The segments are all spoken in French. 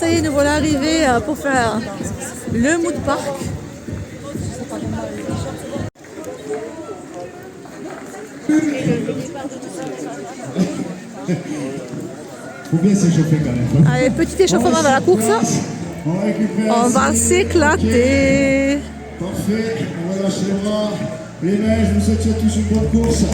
ça y est, nous voilà arrivés pour faire le mood park. Faut bien s'échauffer quand même. Allez, petit échauffement avant la course. On va s'éclater. Parfait, on va lâcher les bras, les mains, je vous souhaite à tous une bonne course.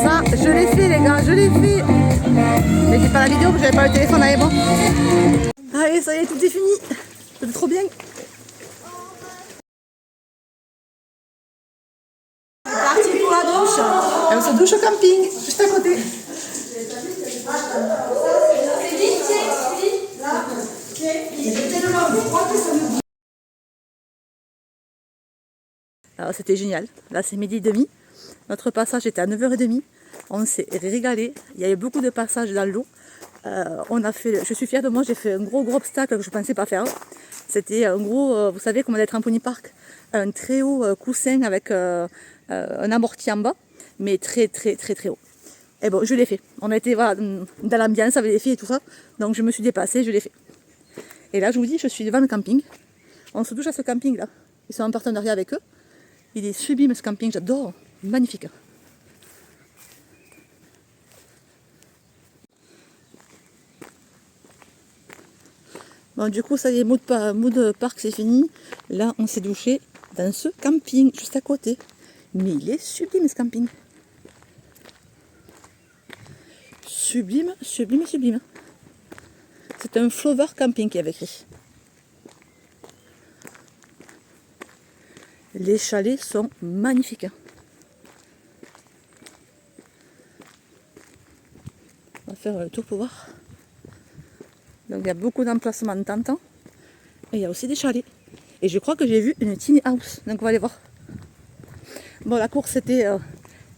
Ça, je l'ai fait les gars, je l'ai fait. Mais j'ai pas la vidéo, parce que j'avais pas le téléphone avec moi. Allez, ça y est, tout est fini. C'était trop bien. C'est parti pour la douche. Et on se douche au camping, juste à côté. Alors c'était génial. Là c'est midi et demi. Notre passage était à 9h30. On s'est régalé. Il y avait beaucoup de passages dans l'eau. Je suis fière de moi, j'ai fait un gros obstacle que je ne pensais pas faire. C'était un gros, vous savez, comme dans les trampolines park, un très haut coussin avec un amorti en bas, mais très haut. Et bon, je l'ai fait. On a été voilà, dans l'ambiance avec les filles et tout ça. Donc je me suis dépassée, je l'ai fait. Et là, je vous dis, je suis devant le camping. On se douche à ce camping-là. Ils sont en partenariat avec eux. Il est sublime ce camping, j'adore. Magnifique. Bon, du coup, ça y est, mood park, c'est fini. Là, on s'est douché dans ce camping, juste à côté. Mais il est sublime, ce camping. Sublime, sublime, sublime. C'est un Flower Camping qui avait écrit. Les chalets sont magnifiques. On va faire le tour pour voir. Donc il y a beaucoup d'emplacements tentants. Et il y a aussi des chalets. Et je crois que j'ai vu une tiny house. Donc on va aller voir. Bon, la course était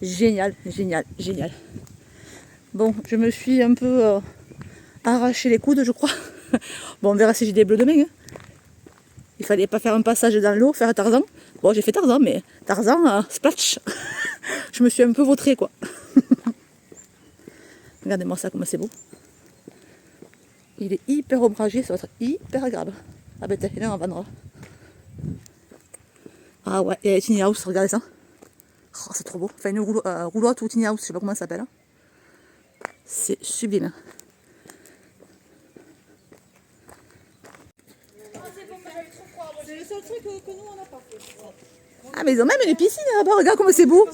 géniale. Bon, je me suis un peu arraché les coudes, je crois. Bon, on verra si j'ai des bleus demain. Hein. Il fallait pas faire un passage dans l'eau, faire Tarzan. Bon, j'ai fait Tarzan, mais Tarzan, splash. Je me suis un peu vautrée, quoi. Regardez-moi ça, comme c'est beau. Il est hyper ombragé, ça va être hyper agréable. Ah ben, il est en vendra. Ah ouais, et tiny house, regardez ça. Oh, c'est trop beau. Enfin, une roulotte ou tiny house, je sais pas comment ça s'appelle. C'est sublime. C'est le seul truc que nous on n'a pas fait. Ah mais ils ont même une piscine là-bas, regarde comme c'est beau.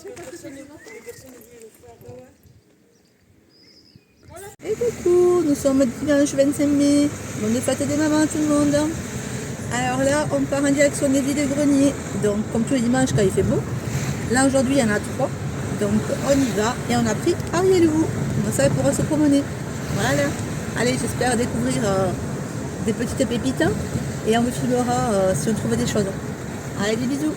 Et coucou, nous sommes dimanche 25 mai, bonne fête des mamans tout le monde. Alors là, on part en direction des vides-greniers. Donc comme tous les dimanches quand il fait beau. Là aujourd'hui il y en a 3. Donc on y va et on a pris Arielou. Comme ça elle pourra se promener. Voilà. Allez, j'espère découvrir des petites pépites. Et on vous filmera si on trouve des choses. Allez, des bisous.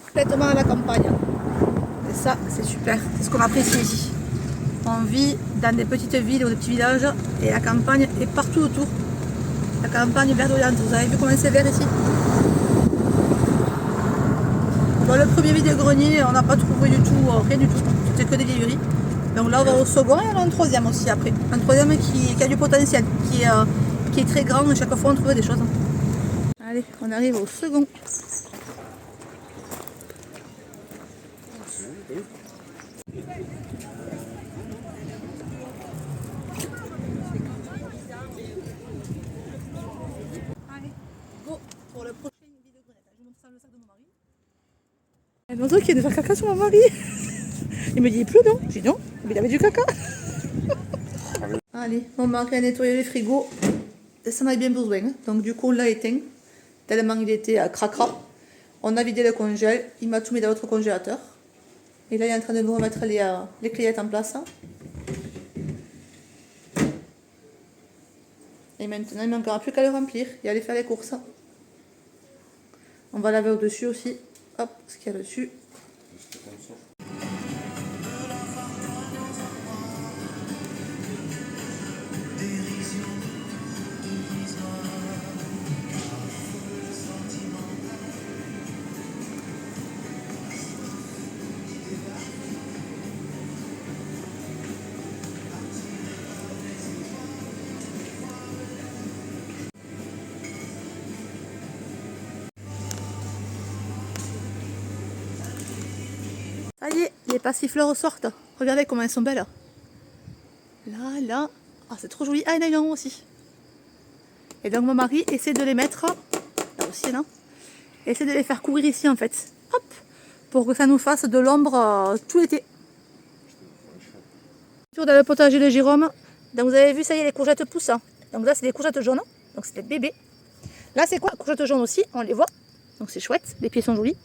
Complètement à la campagne. Et ça, c'est super. C'est ce qu'on apprécie ici. On vit dans des petites villes ou des petits villages et la campagne est partout autour. La campagne verdoyante. Vous avez vu comment c'est vert ici? Bon, le premier vide-grenier, on n'a pas trouvé du tout, rien du tout. C'était que des vieilleries. Donc là, on va au second et on a un troisième aussi après. Un troisième qui a du potentiel, qui est très grand et chaque fois on trouve des choses. Allez, on arrive au second. Allez, go pour le prochain vide-grenier. Je vous montre ça dans le sac de mon mari. Il y a un oiseau qui vient de faire caca sur mon mari. Il me dit il pleut non? Je dis non, mais il avait du caca. Allez, mon mari a nettoyé les frigos. Ça en avait bien besoin. Hein. Donc du coup on l'a éteint. Tellement il était à cracra. On a vidé le congèle. Il m'a tout mis dans l'autre congélateur. Et là il est en train de me remettre les clayettes en place. Et maintenant, il ne manquera plus qu'à le remplir et aller faire les courses. On va laver au-dessus aussi. Hop, ce qu'il y a dessus. Ça y est, les passifleurs sortent. Regardez comment elles sont belles. Là, là. Ah, c'est trop joli. Ah, il y en a une en haut aussi. Et donc mon mari essaie de les mettre, là aussi, non? Essaie de les faire courir ici en fait. Hop, pour que ça nous fasse de l'ombre tout l'été. Toujours dans le potager de Jérôme. Donc vous avez vu, ça y est, les courgettes poussent. Donc là, c'est des courgettes jaunes. Donc c'est des bébés. Là, c'est quoi? Courgettes jaunes aussi, on les voit. Donc c'est chouette, les pieds sont jolis.